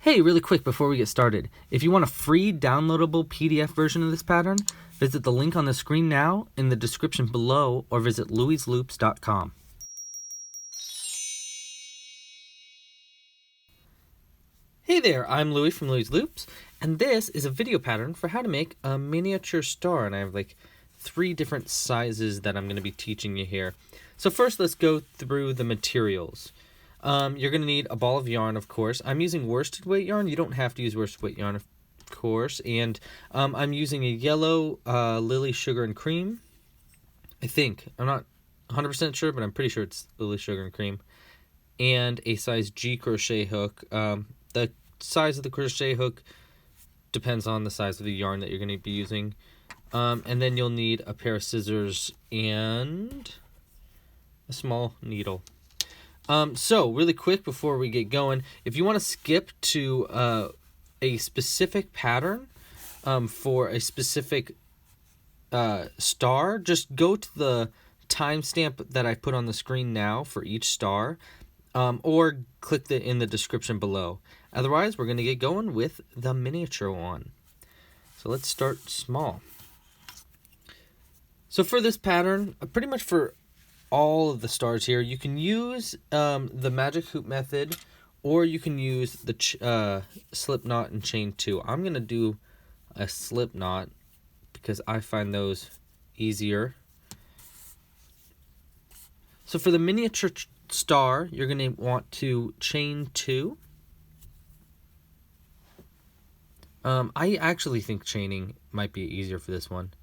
Hey, really quick before we get started, if you want a free downloadable PDF version of this pattern, visit the link on the screen now, in the description below, or visit louiesloops.com. Hey there, I'm Louie from Louie's Loops, and this is a video pattern for how to make a miniature star, and I have like 3 different sizes that I'm going to be teaching you here. So first, let's go through the materials. You're going to need a ball of yarn, of course. I'm using worsted weight yarn. You don't have to use worsted weight yarn, of course. And I'm using a yellow Lily Sugar and Cream. I think. I'm not 100% sure, but I'm pretty sure it's Lily Sugar and Cream. And a size G crochet hook. The size of the crochet hook depends on the size of the yarn that you're going to be using. And then you'll need a pair of scissors and a small needle. So really quick before we get going, if you want to skip to a specific pattern for a specific star, just go to the timestamp that I put on the screen now for each star, or click in the description below. Otherwise, we're going to get going with the miniature one. So let's start small. So for this pattern, pretty much for all of the stars here, you can use the magic hoop method, or you can use the slip knot and chain 2. I'm going to do a slip knot because I find those easier. So for the miniature star, you're going to want to chain 2. I actually think chaining might be easier for this one.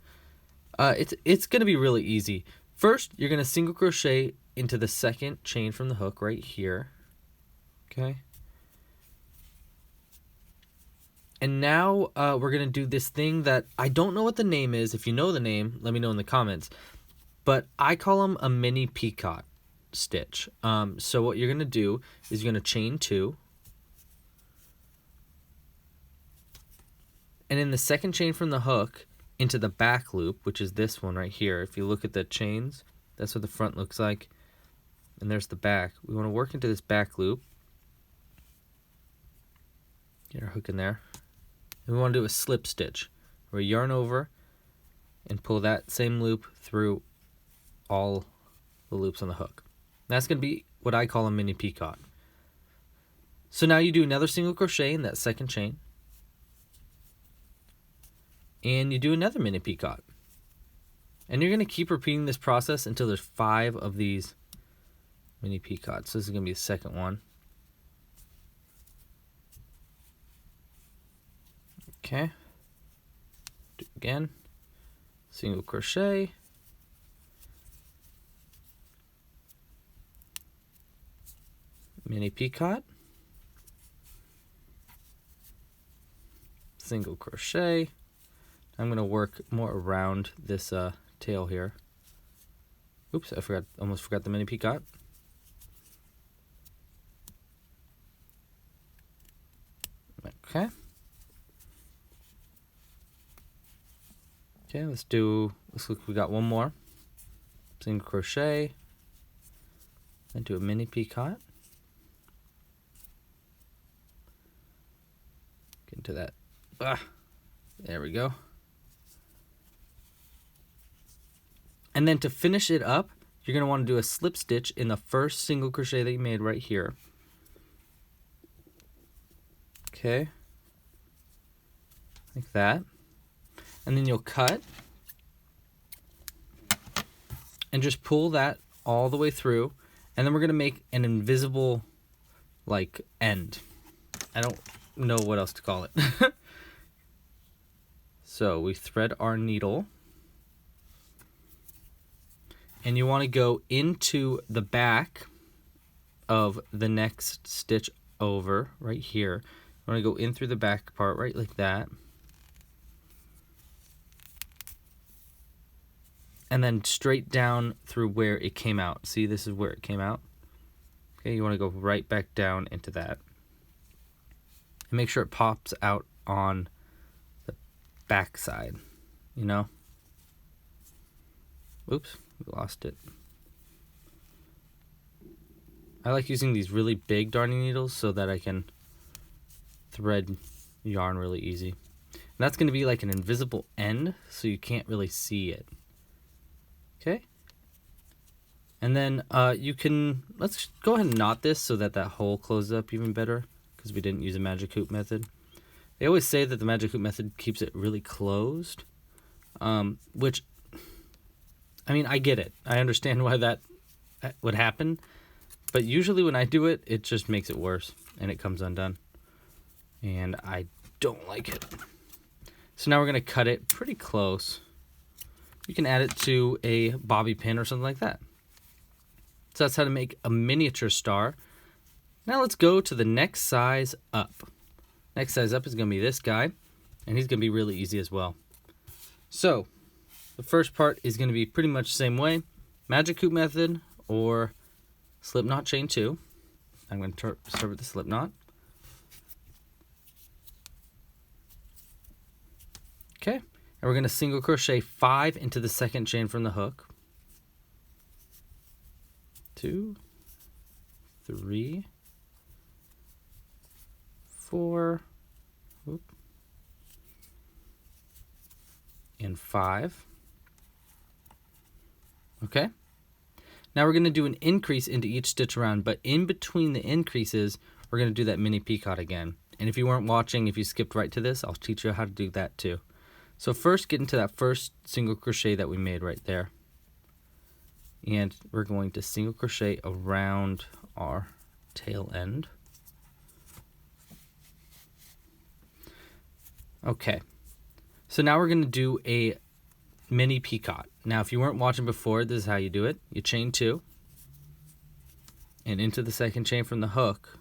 It's going to be really easy. First, you're going to single crochet into the second chain from the hook right here. Okay. And now we're going to do this thing that I don't know what the name is. If you know the name, let me know in the comments. But I call them a mini Picot stitch. So what you're going to do is you're going to chain 2. And in the second chain from the hook, into the back loop, which is this one right here. If you look at the chains, that's what the front looks like. And there's the back. We want to work into this back loop. Get our hook in there. And we want to do a slip stitch, where we yarn over and pull that same loop through all the loops on the hook. That's going to be what I call a mini Picot. So now you do another single crochet in that second chain. And you do another mini Picot. And you're going to keep repeating this process until there's 5 of these mini Picots. So this is going to be the second one. Okay. Do it again. Single crochet. Mini Picot. Single crochet. I'm going to work more around this tail here. Oops, almost forgot the mini Picot. Okay. Okay, looks like we got one more. Single crochet. And do a mini Picot. Get into that. There we go. And then to finish it up, you're going to want to do a slip stitch in the first single crochet that you made right here. Okay. Like that. And then you'll cut. And just pull that all the way through. And then we're going to make an invisible, like, end. I don't know what else to call it. So we thread our needle. And you want to go into the back of the next stitch over right here. You want to go in through the back part right like that. And then straight down through where it came out. See, this is where it came out. Okay, you want to go right back down into that. And make sure it pops out on the back side, you know? Oops. We lost it. I like using these really big darning needles so that I can thread yarn really easy. And that's going to be like an invisible end, so you can't really see it. Okay? And then let's go ahead and knot this so that hole closes up even better, because we didn't use a magic hoop method. They always say that the magic hoop method keeps it really closed, which, I mean, I get it. I understand why that would happen, but usually when I do it, it just makes it worse, and it comes undone. And I don't like it. So now we're going to cut it pretty close. You can add it to a bobby pin or something like that. So that's how to make a miniature star. Now let's go to the next size up. Next size up is going to be this guy, and he's going to be really easy as well. So the first part is going to be pretty much the same way. Magic hoop method or slip knot chain 2. I'm going to start with the slip knot. Okay, and we're going to single crochet 5 into the second chain from the hook. 2, 3, 4, and 5. Okay. Now we're going to do an increase into each stitch around, but in between the increases, we're going to do that mini picot again. And if you weren't watching, if you skipped right to this, I'll teach you how to do that too. So first, get into that first single crochet that we made right there. And we're going to single crochet around our tail end. Okay, so now we're going to do a mini picot. Now, if you weren't watching before, this is how you do it. You chain 2, and into the second chain from the hook,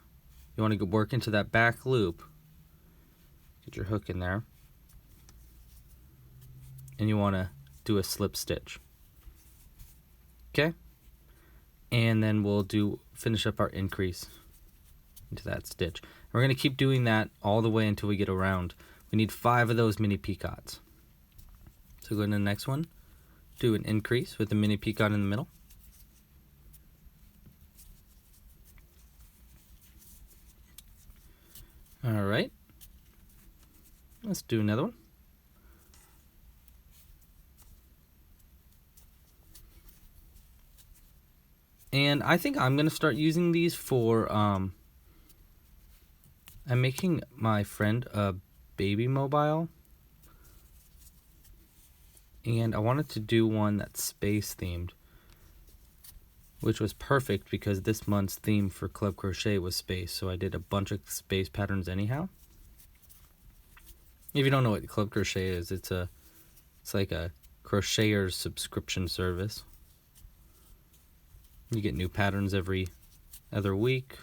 you want to work into that back loop. Get your hook in there. And you want to do a slip stitch. Okay? And then we'll finish up our increase into that stitch. We're going to keep doing that all the way until we get around. We need 5 of those mini picots. So go to the next one. Do an increase with the mini picot in the middle. All right. Let's do another one. And I think I'm going to start using these for, I'm making my friend a baby mobile. And I wanted to do one that's space themed, which was perfect because this month's theme for Club Crochet was space. So I did a bunch of space patterns anyhow. If you don't know what Club Crochet is, it's like a crocheters subscription service. You get new patterns every other week,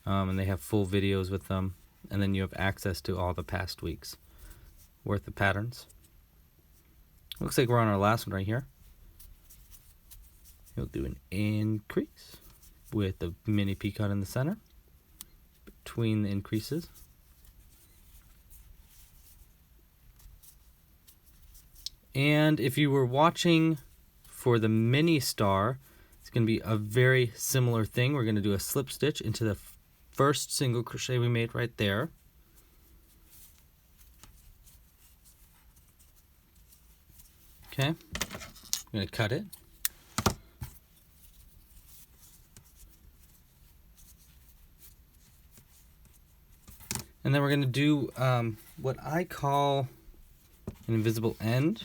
and they have full videos with them, and then you have access to all the past weeks worth of patterns. Looks like we're on our last one right here. You'll do an increase with the mini picot in the center between the increases. And if you were watching for the mini star, it's going to be a very similar thing. We're going to do a slip stitch into the first single crochet we made right there. Okay, I'm going to cut it. And then we're going to do what I call an invisible end.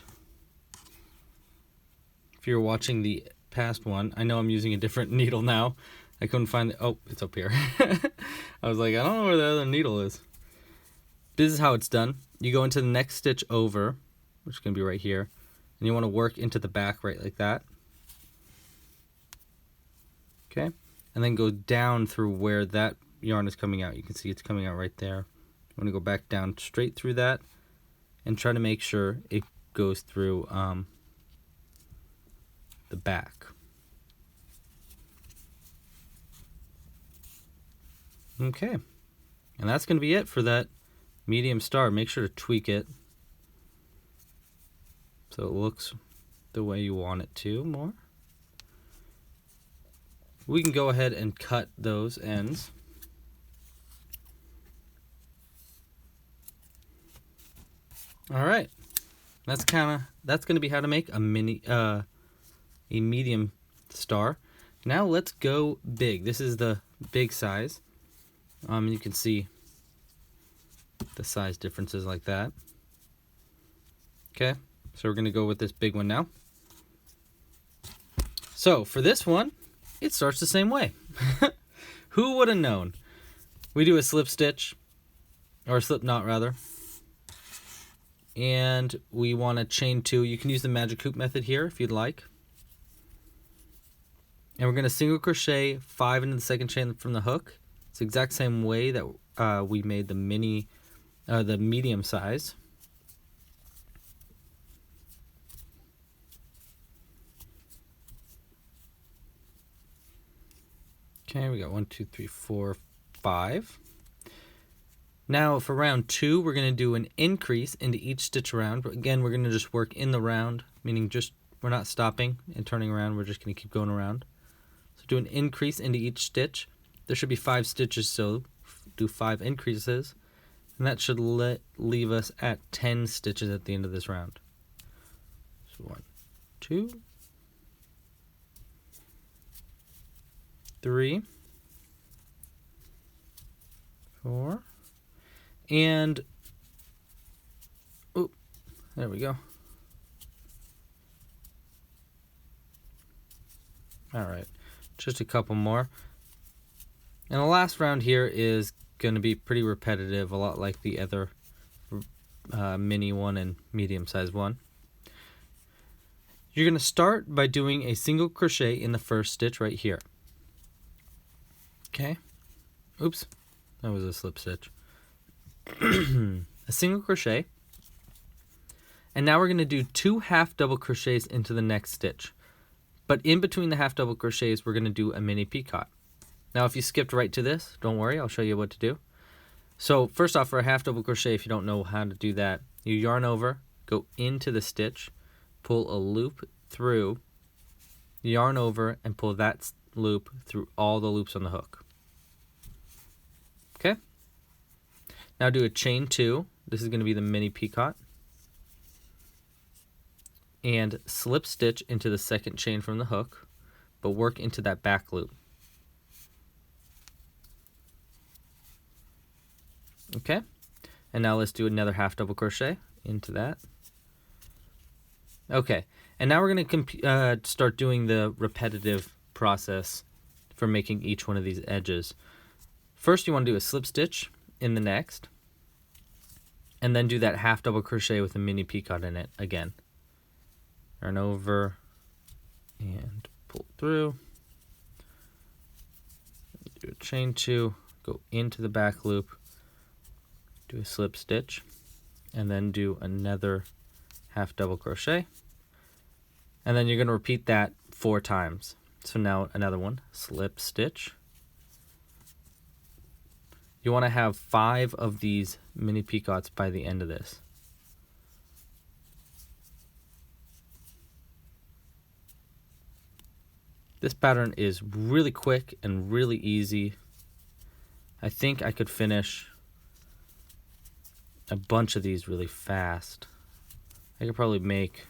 If you're watching the past one, I know I'm using a different needle now. I couldn't find it. Oh, it's up here. I was like, I don't know where the other needle is. This is how it's done. You go into the next stitch over, which is going to be right here, and you want to work into the back right like that. Okay, and then go down through where that yarn is coming out. You can see it's coming out right there. You want to go back down straight through that and try to make sure it goes through the back. Okay, and that's going to be it for that medium star. Make sure to tweak it so it looks the way you want it to more. We can go ahead and cut those ends. All right, that's going to be how to make a medium star. Now let's go big. This is the big size. You can see the size differences like that. Okay, so we're going to go with this big one now. So for this one, it starts the same way. Who would have known? We do a slip stitch, or a slip knot rather, and we want to chain 2. You can use the magic hoop method here if you'd like. And we're going to single crochet 5 into the second chain from the hook. It's the exact same way that we made the medium size. Okay, we got 1, 2, 3, 4, 5. Now for round 2, we're going to do an increase into each stitch around. But again, we're going to just work in the round, meaning just we're not stopping and turning around. We're just going to keep going around. So do an increase into each stitch. There should be 5 stitches, so do 5 increases. And that should leave us at 10 stitches at the end of this round. So 1, 2, 3, 4, and oh, there we go. All right, just a couple more. And the last round here is going to be pretty repetitive, a lot like the other mini one and medium size one. You're going to start by doing a single crochet in the first stitch right here. Okay, oops, that was a slip stitch. A single crochet, and now we're going to do 2 half double crochets into the next stitch, but in between the half double crochets we're going to do a mini picot. Now if you skipped right to this, don't worry, I'll show you what to do. So first off, for a half double crochet, if you don't know how to do that, you yarn over, go into the stitch, pull a loop through, yarn over, and pull that loop through all the loops on the hook. Okay, now do a chain 2. This is going to be the mini picot, and slip stitch into the second chain from the hook, but work into that back loop. Okay, and now let's do another half double crochet into that. Okay, and now we're going to start doing the repetitive process for making each one of these edges. First, you want to do a slip stitch in the next, and then do that half double crochet with a mini picot in it again. Yarn over and pull through. Do a chain 2, go into the back loop, do a slip stitch, and then do another half double crochet. And then you're going to repeat that 4 times. So now another one, slip stitch. You want to have 5 of these mini picots by the end of this. This pattern is really quick and really easy. I think I could finish a bunch of these really fast. I could probably make,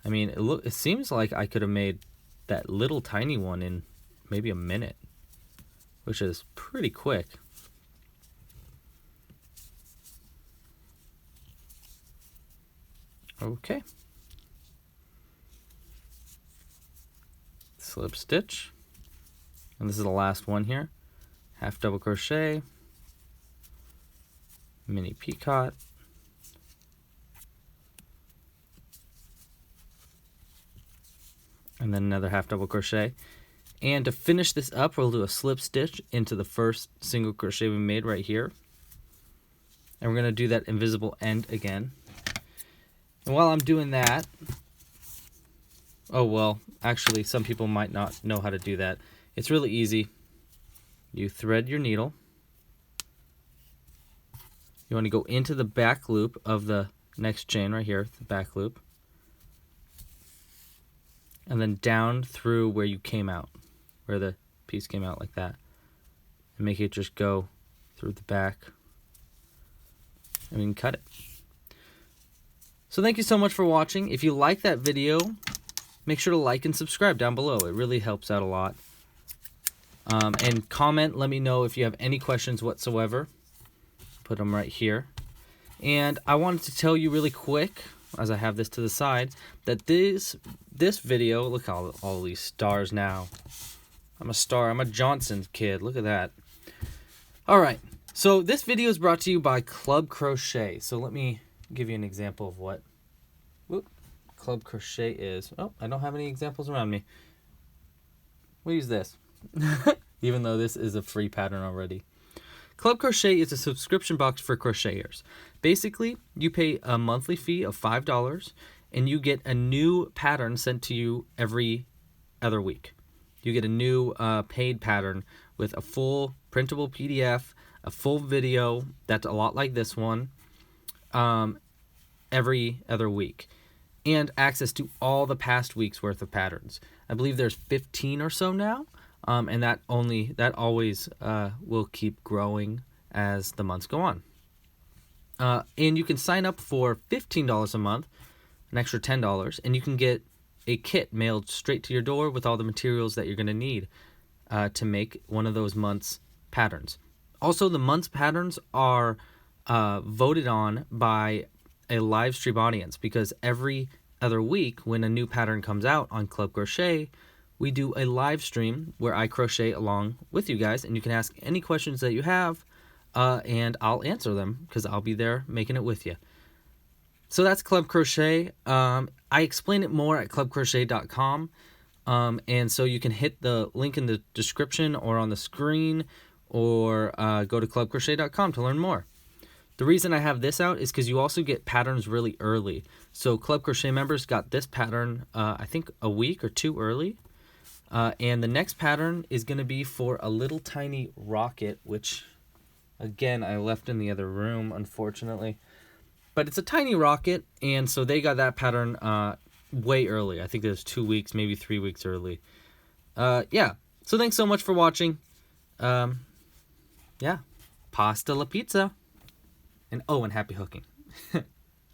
I mean, it seems like I could have made that little tiny one in maybe a minute, which is pretty quick. Okay. Slip stitch. And this is the last one here. Half double crochet, mini picot, and then another half double crochet. And to finish this up, we'll do a slip stitch into the first single crochet we made right here. And we're going to do that invisible end again. And while I'm doing that, oh well, actually some people might not know how to do that. It's really easy. You thread your needle. You want to go into the back loop of the next chain right here, the back loop. And then down through where you came out, where the piece came out like that. And make it just go through the back. and we can cut it. So thank you so much for watching. If you like that video, make sure to like and subscribe down below. It really helps out a lot. And comment, let me know if you have any questions whatsoever. Put them right here. And I wanted to tell you really quick, as I have this to the side, that this video, look at all these stars now. I'm a star. I'm a Johnson kid. Look at that. All right. So this video is brought to you by Club Crochet. So let me give you an example of what Club Crochet is. Oh, I don't have any examples around me. We'll use this. Even though this is a free pattern already. Club Crochet is a subscription box for crocheters. Basically, you pay a monthly fee of $5 and you get a new pattern sent to you every other week. You get a new paid pattern with a full printable PDF, a full video that's a lot like this one, every other week, and access to all the past week's worth of patterns. I believe there's 15 or so now, and that always will keep growing as the months go on. And you can sign up for $15 a month, an extra $10, and you can get a kit mailed straight to your door with all the materials that you're going to need to make one of those month's patterns. Also, the month's patterns are voted on by a live stream audience, because every other week when a new pattern comes out on Club Crochet, we do a live stream where I crochet along with you guys, and you can ask any questions that you have, and I'll answer them because I'll be there making it with you. So that's Club Crochet. I explain it more at clubcrochet.com, and so you can hit the link in the description or on the screen, or go to clubcrochet.com to learn more. The reason I have this out is because you also get patterns really early. So Club Crochet members got this pattern, I think a week or two early. And the next pattern is going to be for a little tiny rocket, which, again, I left in the other room, unfortunately. But it's a tiny rocket, and so they got that pattern way early. I think it was 2 weeks, maybe 3 weeks early. Yeah, so thanks so much for watching. Yeah, pasta la pizza. And happy hooking.